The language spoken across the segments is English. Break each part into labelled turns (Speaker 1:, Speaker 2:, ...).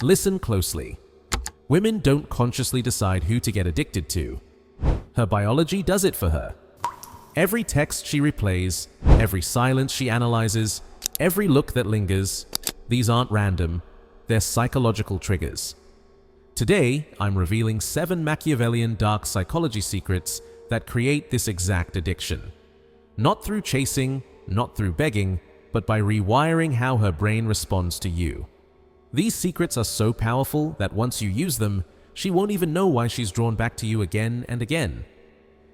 Speaker 1: Listen closely. Women don't consciously decide who to get addicted to. Her biology does it for her. Every text she replays, every silence she analyzes, every look that lingers, these aren't random, they're psychological triggers. Today, I'm revealing 7 Machiavellian dark psychology secrets that create this exact addiction. Not through chasing, not through begging, but by rewiring how her brain responds to you. These secrets are so powerful that once you use them, she won't even know why she's drawn back to you again and again.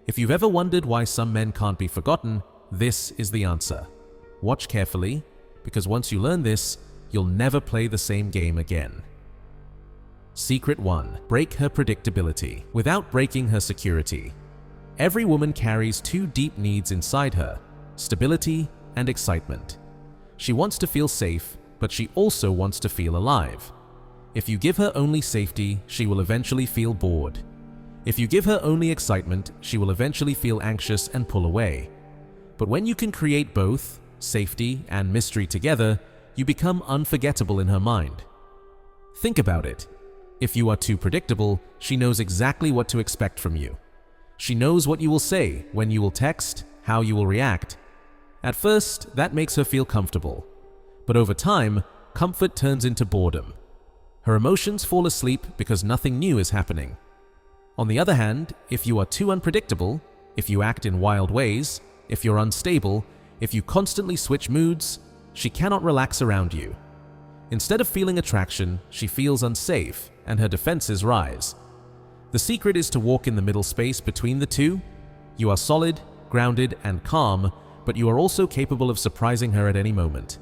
Speaker 1: If you've ever wondered why some men can't be forgotten, this is the answer. Watch carefully, because once you learn this, you'll never play the same game again. Secret 1. Break her predictability without breaking her security. Every woman carries 2 deep needs inside her: stability and excitement. She wants to feel safe, but she also wants to feel alive. If you give her only safety, she will eventually feel bored. If you give her only excitement, she will eventually feel anxious and pull away. But when you can create both, safety and mystery together, you become unforgettable in her mind. Think about it. If you are too predictable, she knows exactly what to expect from you. She knows what you will say, when you will text, how you will react. At first, that makes her feel comfortable. But over time, comfort turns into boredom. Her emotions fall asleep because nothing new is happening. On the other hand, if you are too unpredictable, if you act in wild ways, if you're unstable, if you constantly switch moods, she cannot relax around you. Instead of feeling attraction, she feels unsafe, and her defenses rise. The secret is to walk in the middle space between the two. You are solid, grounded, and calm, but you are also capable of surprising her at any moment.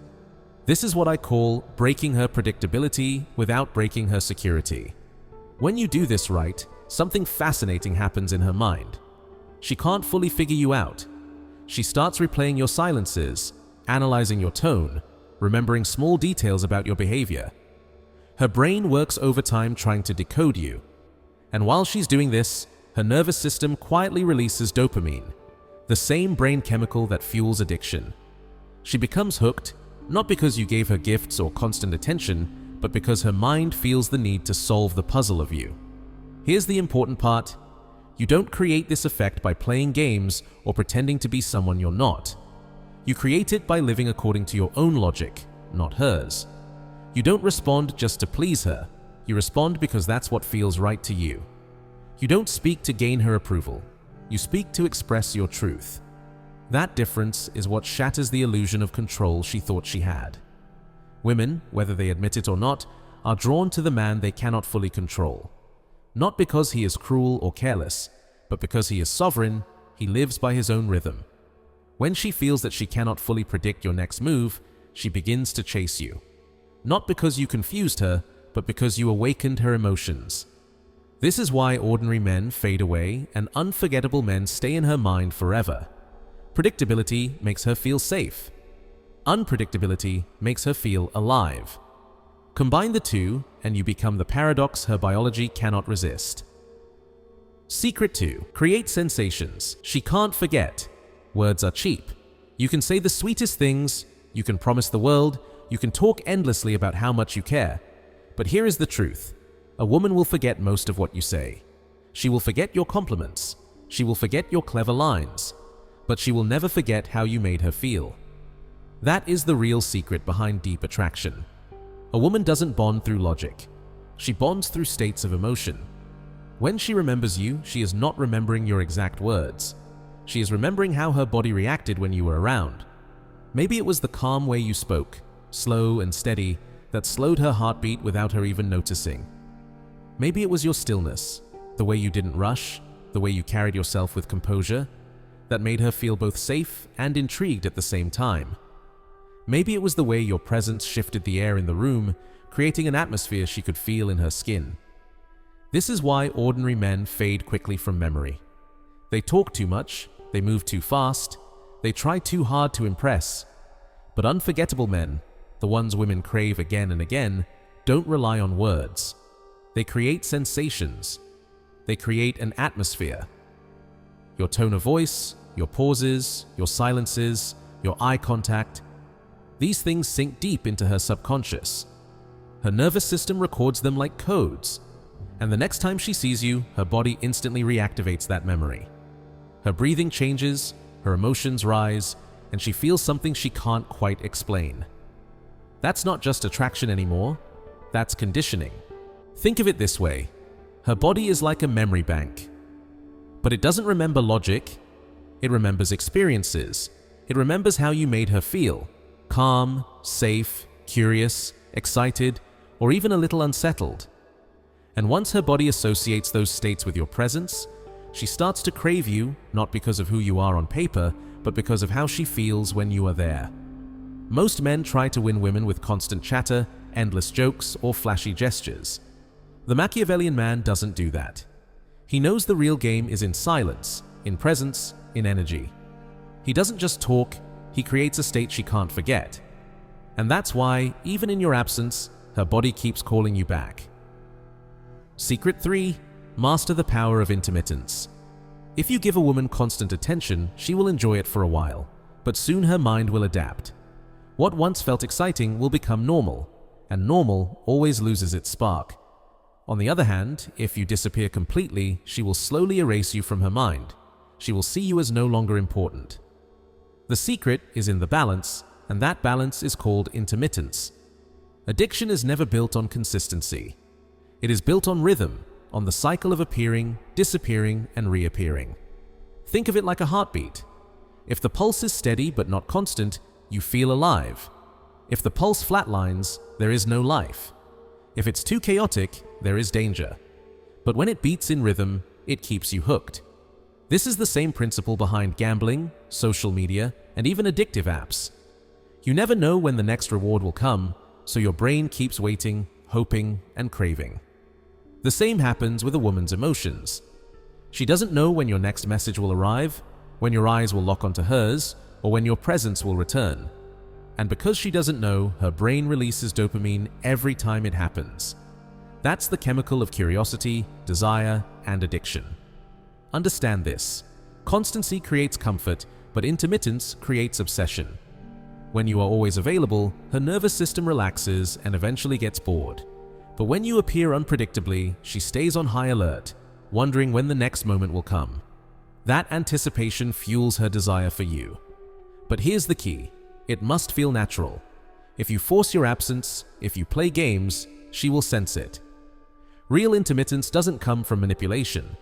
Speaker 1: This is what I call breaking her predictability without breaking her security. When you do this right, something fascinating happens in her mind. She can't fully figure you out. She starts replaying your silences, analyzing your tone, remembering small details about your behavior. Her brain works overtime trying to decode you. And while she's doing this, her nervous system quietly releases dopamine, the same brain chemical that fuels addiction. She becomes hooked, not because you gave her gifts or constant attention, but because her mind feels the need to solve the puzzle of you. Here's the important part. You don't create this effect by playing games or pretending to be someone you're not. You create it by living according to your own logic, not hers. You don't respond just to please her. You respond because that's what feels right to you. You don't speak to gain her approval. You speak to express your truth. That difference is what shatters the illusion of control she thought she had. Women, whether they admit it or not, are drawn to the man they cannot fully control. Not because he is cruel or careless, but because he is sovereign, he lives by his own rhythm. When she feels that she cannot fully predict your next move, she begins to chase you. Not because you confused her, but because you awakened her emotions. This is why ordinary men fade away and unforgettable men stay in her mind forever. Predictability makes her feel safe. Unpredictability makes her feel alive. Combine the two, and you become the paradox her biology cannot resist. Secret 2. Create sensations she can't forget. Words are cheap. You can say the sweetest things, you can promise the world, you can talk endlessly about how much you care. But here is the truth. A woman will forget most of what you say. She will forget your compliments. She will forget your clever lines. But she will never forget how you made her feel. That is the real secret behind deep attraction. A woman doesn't bond through logic. She bonds through states of emotion. When she remembers you, she is not remembering your exact words. She is remembering how her body reacted when you were around. Maybe it was the calm way you spoke, slow and steady, that slowed her heartbeat without her even noticing. Maybe it was your stillness, the way you didn't rush, the way you carried yourself with composure, that made her feel both safe and intrigued at the same time. Maybe it was the way your presence shifted the air in the room, creating an atmosphere she could feel in her skin. This is why ordinary men fade quickly from memory. They talk too much, they move too fast, they try too hard to impress. But unforgettable men, the ones women crave again and again, don't rely on words. They create sensations. They create an atmosphere. Your tone of voice, your pauses, your silences, your eye contact, these things sink deep into her subconscious. Her nervous system records them like codes, and the next time she sees you, her body instantly reactivates that memory. Her breathing changes, her emotions rise, and she feels something she can't quite explain. That's not just attraction anymore, that's conditioning. Think of it this way: her body is like a memory bank. But it doesn't remember logic, it remembers experiences. It remembers how you made her feel: calm, safe, curious, excited, or even a little unsettled. And once her body associates those states with your presence, she starts to crave you, not because of who you are on paper, but because of how she feels when you are there. Most men try to win women with constant chatter, endless jokes, or flashy gestures. The Machiavellian man doesn't do that. He knows the real game is in silence, in presence, in energy. He doesn't just talk, he creates a state she can't forget. And that's why, even in your absence, her body keeps calling you back. Secret 3. Master the power of intermittence. If you give a woman constant attention, she will enjoy it for a while, but soon her mind will adapt. What once felt exciting will become normal, and normal always loses its spark. On the other hand, if you disappear completely, she will slowly erase you from her mind. She will see you as no longer important. The secret is in the balance, and that balance is called intermittence. Addiction is never built on consistency. It is built on rhythm, on the cycle of appearing, disappearing, and reappearing. Think of it like a heartbeat. If the pulse is steady but not constant, you feel alive. If the pulse flatlines, there is no life. If it's too chaotic, there is danger. But when it beats in rhythm, it keeps you hooked. This is the same principle behind gambling, social media, and even addictive apps. You never know when the next reward will come, so your brain keeps waiting, hoping, and craving. The same happens with a woman's emotions. She doesn't know when your next message will arrive, when your eyes will lock onto hers, or when your presence will return. And because she doesn't know, her brain releases dopamine every time it happens. That's the chemical of curiosity, desire, and addiction. Understand this: constancy creates comfort, but intermittence creates obsession. When you are always available, her nervous system relaxes and eventually gets bored. But when you appear unpredictably, she stays on high alert, wondering when the next moment will come. That anticipation fuels her desire for you. But here's the key: it must feel natural. If you force your absence, if you play games, she will sense it. Real intermittence doesn't come from manipulation.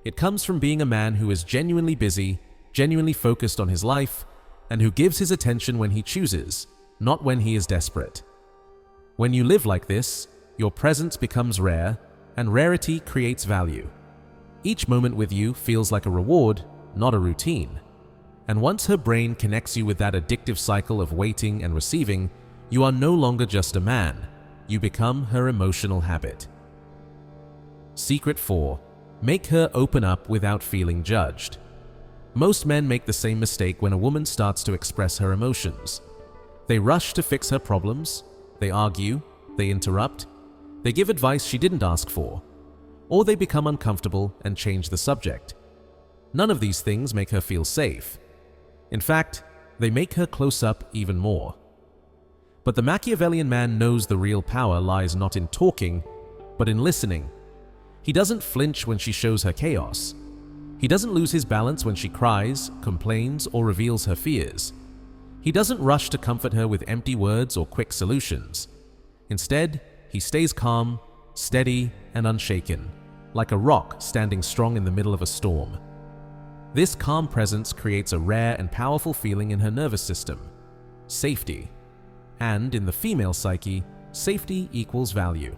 Speaker 1: It comes from being a man who is genuinely busy, genuinely focused on his life, and who gives his attention when he chooses, not when he is desperate. When you live like this, your presence becomes rare, and rarity creates value. Each moment with you feels like a reward, not a routine. And once her brain connects you with that addictive cycle of waiting and receiving, you are no longer just a man. You become her emotional habit. Secret 4. Make her open up without feeling judged. Most men make the same mistake when a woman starts to express her emotions. They rush to fix her problems, they argue, they interrupt, they give advice she didn't ask for, or they become uncomfortable and change the subject. None of these things make her feel safe. In fact, they make her close up even more. But the Machiavellian man knows the real power lies not in talking, but in listening. He doesn't flinch when she shows her chaos. He doesn't lose his balance when she cries, complains, or reveals her fears. He doesn't rush to comfort her with empty words or quick solutions. Instead, he stays calm, steady, and unshaken, like a rock standing strong in the middle of a storm. This calm presence creates a rare and powerful feeling in her nervous system: safety. And in the female psyche, safety equals value.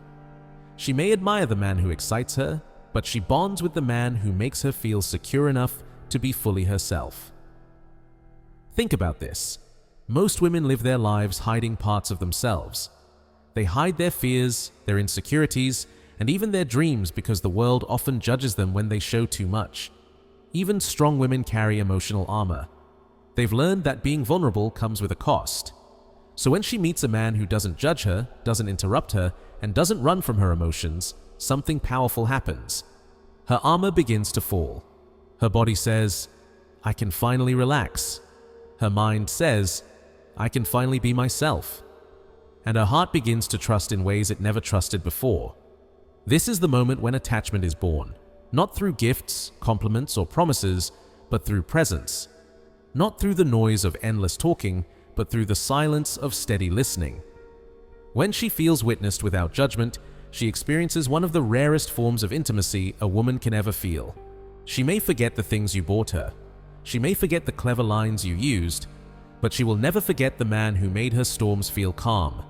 Speaker 1: She may admire the man who excites her, but she bonds with the man who makes her feel secure enough to be fully herself. Think about this. Most women live their lives hiding parts of themselves. They hide their fears, their insecurities, and even their dreams because the world often judges them when they show too much. Even strong women carry emotional armor. They've learned that being vulnerable comes with a cost. So when she meets a man who doesn't judge her, doesn't interrupt her, and doesn't run from her emotions, something powerful happens. Her armor begins to fall. Her body says, "I can finally relax." Her mind says, "I can finally be myself." and her heart begins to trust in ways it never trusted before. This is the moment when attachment is born, not through gifts, compliments, or promises, but through presence. Not through the noise of endless talking, but through the silence of steady listening. When she feels witnessed without judgment, she experiences one of the rarest forms of intimacy a woman can ever feel. She may forget the things you bought her. She may forget the clever lines you used, but she will never forget the man who made her storms feel calm.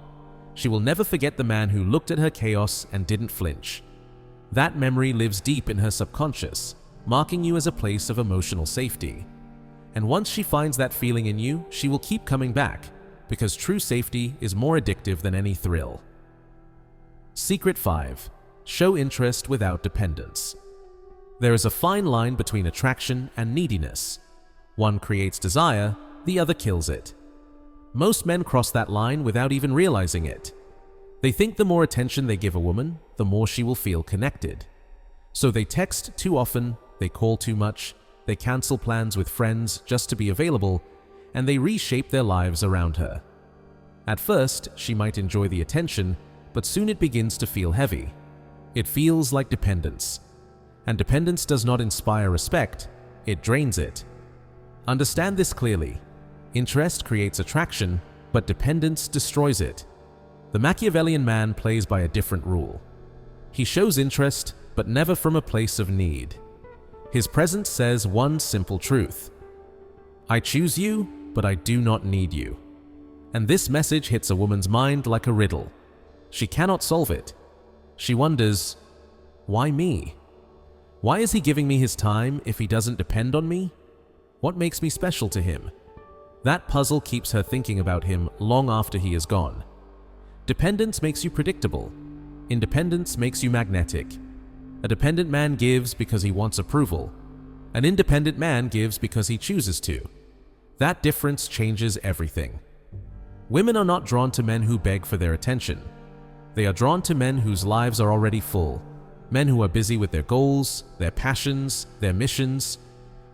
Speaker 1: She will never forget the man who looked at her chaos and didn't flinch. That memory lives deep in her subconscious, marking you as a place of emotional safety. And once she finds that feeling in you, she will keep coming back, because true safety is more addictive than any thrill. Secret 5. Show interest without dependence. There is a fine line between attraction and neediness. One creates desire, the other kills it. Most men cross that line without even realizing it. They think the more attention they give a woman, the more she will feel connected. So they text too often, they call too much, they cancel plans with friends just to be available, and they reshape their lives around her. At first, she might enjoy the attention, but soon it begins to feel heavy. It feels like dependence. And dependence does not inspire respect, it drains it. Understand this clearly. Interest creates attraction, but dependence destroys it. The Machiavellian man plays by a different rule. He shows interest, but never from a place of need. His presence says one simple truth: I choose you, but I do not need you. And this message hits a woman's mind like a riddle. She cannot solve it. She wonders, why me? Why is he giving me his time if he doesn't depend on me? What makes me special to him? That puzzle keeps her thinking about him long after he is gone. Dependence makes you predictable. Independence makes you magnetic. A dependent man gives because he wants approval. An independent man gives because he chooses to. That difference changes everything. Women are not drawn to men who beg for their attention. They are drawn to men whose lives are already full. Men who are busy with their goals, their passions, their missions.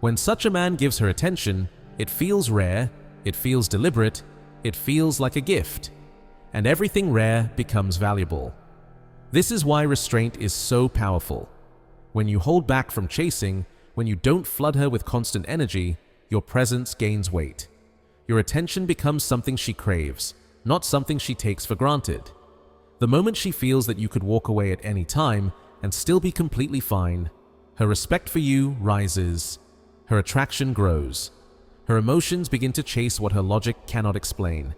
Speaker 1: When such a man gives her attention, it feels rare, it feels deliberate, it feels like a gift. And everything rare becomes valuable. This is why restraint is so powerful. When you hold back from chasing, when you don't flood her with constant energy, your presence gains weight. Your attention becomes something she craves, not something she takes for granted. The moment she feels that you could walk away at any time and still be completely fine, her respect for you rises, her attraction grows. Her emotions begin to chase what her logic cannot explain.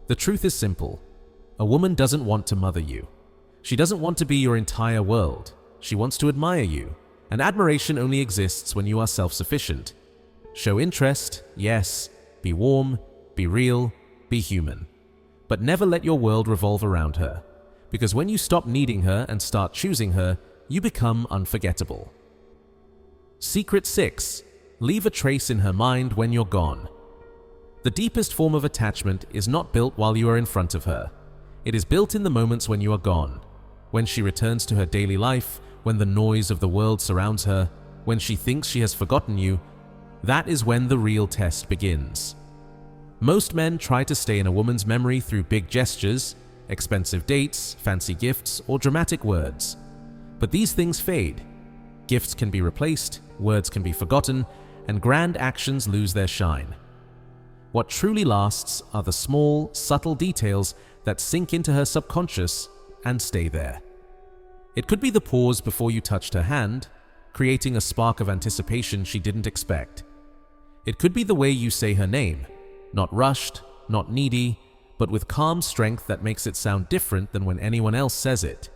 Speaker 1: The truth is simple. A woman doesn't want to mother you. She doesn't want to be your entire world. She wants to admire you, and admiration only exists when you are self-sufficient. Show interest, yes, be warm, be real, be human. But never let your world revolve around her, because when you stop needing her and start choosing her, you become unforgettable. Secret 6. Leave a trace in her mind when you're gone. The deepest form of attachment is not built while you are in front of her. It is built in the moments when you are gone. When she returns to her daily life, when the noise of the world surrounds her, when she thinks she has forgotten you, that is when the real test begins. Most men try to stay in a woman's memory through big gestures, expensive dates, fancy gifts, or dramatic words. But these things fade. Gifts can be replaced, words can be forgotten, and grand actions lose their shine. What truly lasts are the small, subtle details that sink into her subconscious and stay there. It could be the pause before you touched her hand, creating a spark of anticipation she didn't expect. It could be the way you say her name, not rushed, not needy, but with calm strength that makes it sound different than when anyone else says it.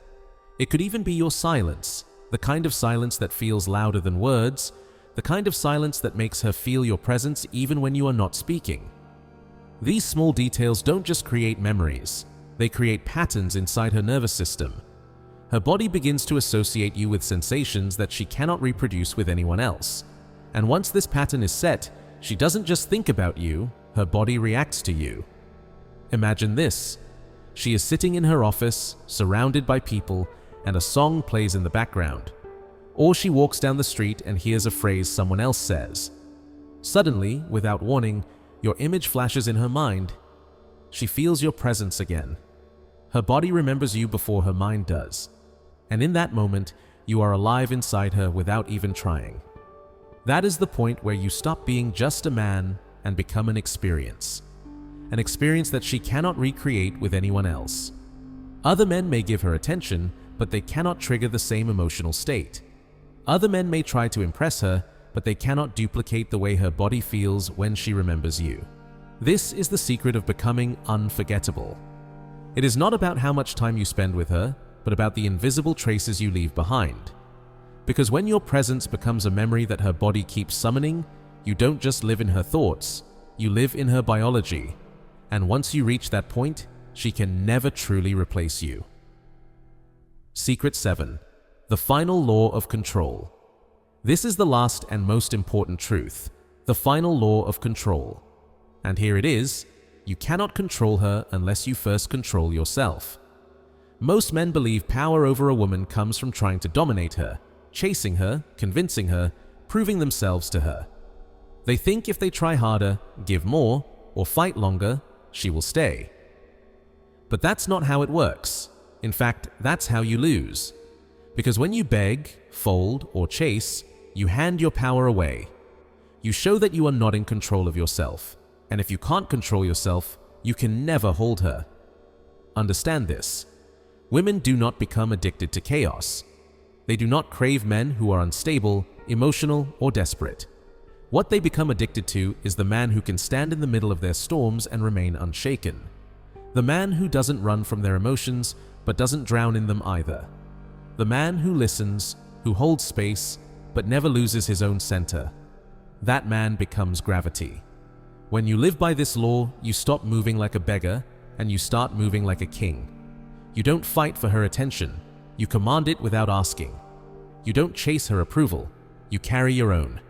Speaker 1: It could even be your silence, the kind of silence that feels louder than words, the kind of silence that makes her feel your presence even when you are not speaking. These small details don't just create memories, they create patterns inside her nervous system. Her body begins to associate you with sensations that she cannot reproduce with anyone else. And once this pattern is set, she doesn't just think about you, her body reacts to you. Imagine this. She is sitting in her office, surrounded by people, and a song plays in the background. Or she walks down the street and hears a phrase someone else says. Suddenly, without warning, your image flashes in her mind. She feels your presence again, Her body remembers you before her mind does. And in that moment, you are alive inside her without even trying. That is the point where you stop being just a man and become an experience. An experience that she cannot recreate with anyone else. Other men may give her attention, but they cannot trigger the same emotional state. Other men may try to impress her, but they cannot duplicate the way her body feels when she remembers you. This is the secret of becoming unforgettable. It is not about how much time you spend with her, but about the invisible traces you leave behind. Because when your presence becomes a memory that her body keeps summoning, you don't just live in her thoughts, you live in her biology. And once you reach that point, she can never truly replace you. Secret 7. The final law of control. This is the last and most important truth, the final law of control. And here it is: you cannot control her unless you first control yourself. Most men believe power over a woman comes from trying to dominate her, chasing her, convincing her, proving themselves to her. They think if they try harder, give more, or fight longer, she will stay. But that's not how it works. In fact, that's how you lose. Because when you beg, fold, or chase, you hand your power away. You show that you are not in control of yourself. And if you can't control yourself, you can never hold her. Understand this. Women do not become addicted to chaos. They do not crave men who are unstable, emotional, or desperate. What they become addicted to is the man who can stand in the middle of their storms and remain unshaken. The man who doesn't run from their emotions, but doesn't drown in them either. The man who listens, who holds space, but never loses his own center. That man becomes gravity. When you live by this law, you stop moving like a beggar, and you start moving like a king. You don't fight for her attention, you command it without asking. You don't chase her approval, you carry your own.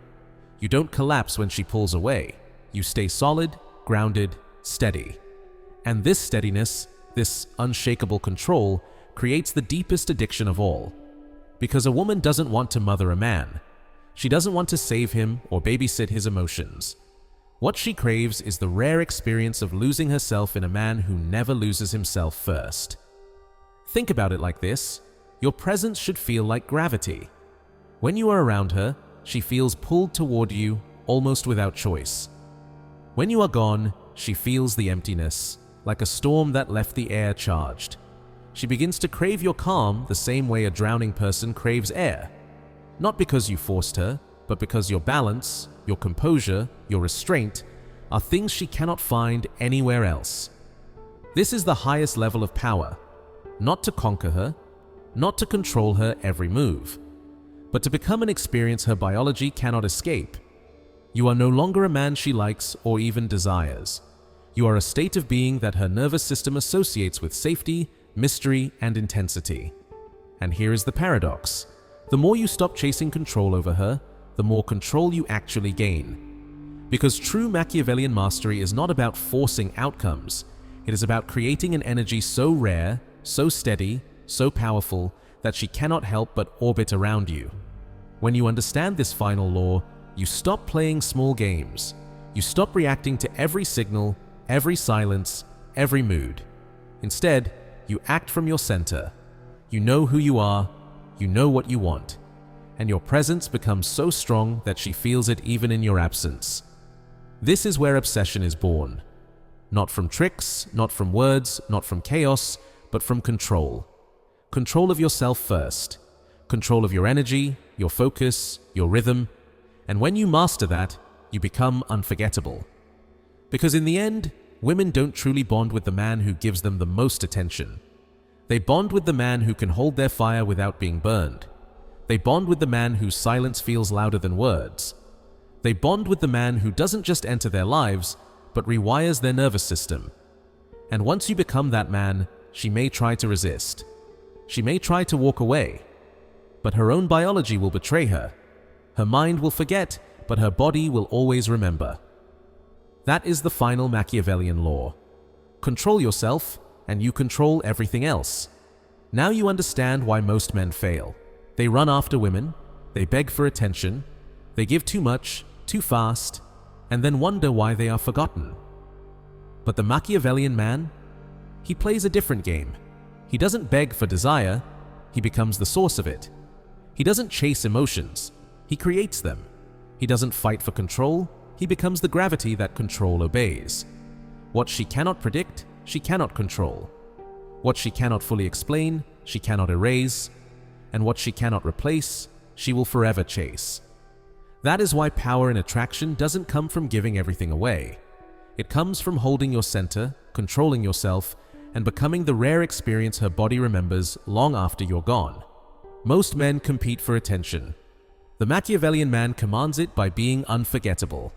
Speaker 1: You don't collapse when she pulls away, you stay solid, grounded, steady. And this steadiness, this unshakable control, creates the deepest addiction of all. Because a woman doesn't want to mother a man. She doesn't want to save him or babysit his emotions. What she craves is the rare experience of losing herself in a man who never loses himself first. Think about it like this: your presence should feel like gravity. When you are around her, she feels pulled toward you almost without choice. When you are gone, she feels the emptiness, like a storm that left the air charged. She begins to crave your calm the same way a drowning person craves air. Not because you forced her, but because your balance, your composure, your restraint are things she cannot find anywhere else. This is the highest level of power, not to conquer her, not to control her every move, but to become an experience her biology cannot escape. You are no longer a man she likes or even desires. You are a state of being that her nervous system associates with safety, mystery, and intensity. And here is the paradox. The more you stop chasing control over her, the more control you actually gain. Because true Machiavellian mastery is not about forcing outcomes. It is about creating an energy so rare, so steady, so powerful, that she cannot help but orbit around you. When you understand this final law, you stop playing small games. You stop reacting to every signal, every silence, every mood. Instead, you act from your center. You know who you are, you know what you want, and your presence becomes so strong that she feels it even in your absence. This is where obsession is born. Not from tricks, not from words, not from chaos, but from control. Control of yourself first. Control of your energy, your focus, your rhythm. And when you master that, you become unforgettable. Because in the end, women don't truly bond with the man who gives them the most attention. They bond with the man who can hold their fire without being burned. They bond with the man whose silence feels louder than words. They bond with the man who doesn't just enter their lives, but rewires their nervous system. And once you become that man, she may try to resist. She may try to walk away. But her own biology will betray her. Her mind will forget, but her body will always remember. That is the final Machiavellian law. Control yourself, and you control everything else. Now you understand why most men fail. They run after women, they beg for attention, they give too much, too fast, and then wonder why they are forgotten. But the Machiavellian man, he plays a different game. He doesn't beg for desire, he becomes the source of it. He doesn't chase emotions, he creates them. He doesn't fight for control, he becomes the gravity that control obeys. What she cannot predict, she cannot control. What she cannot fully explain, she cannot erase. And what she cannot replace, she will forever chase. That is why power and attraction doesn't come from giving everything away. It comes from holding your center, controlling yourself, and becoming the rare experience her body remembers long after you're gone. Most men compete for attention. The Machiavellian man commands it by being unforgettable.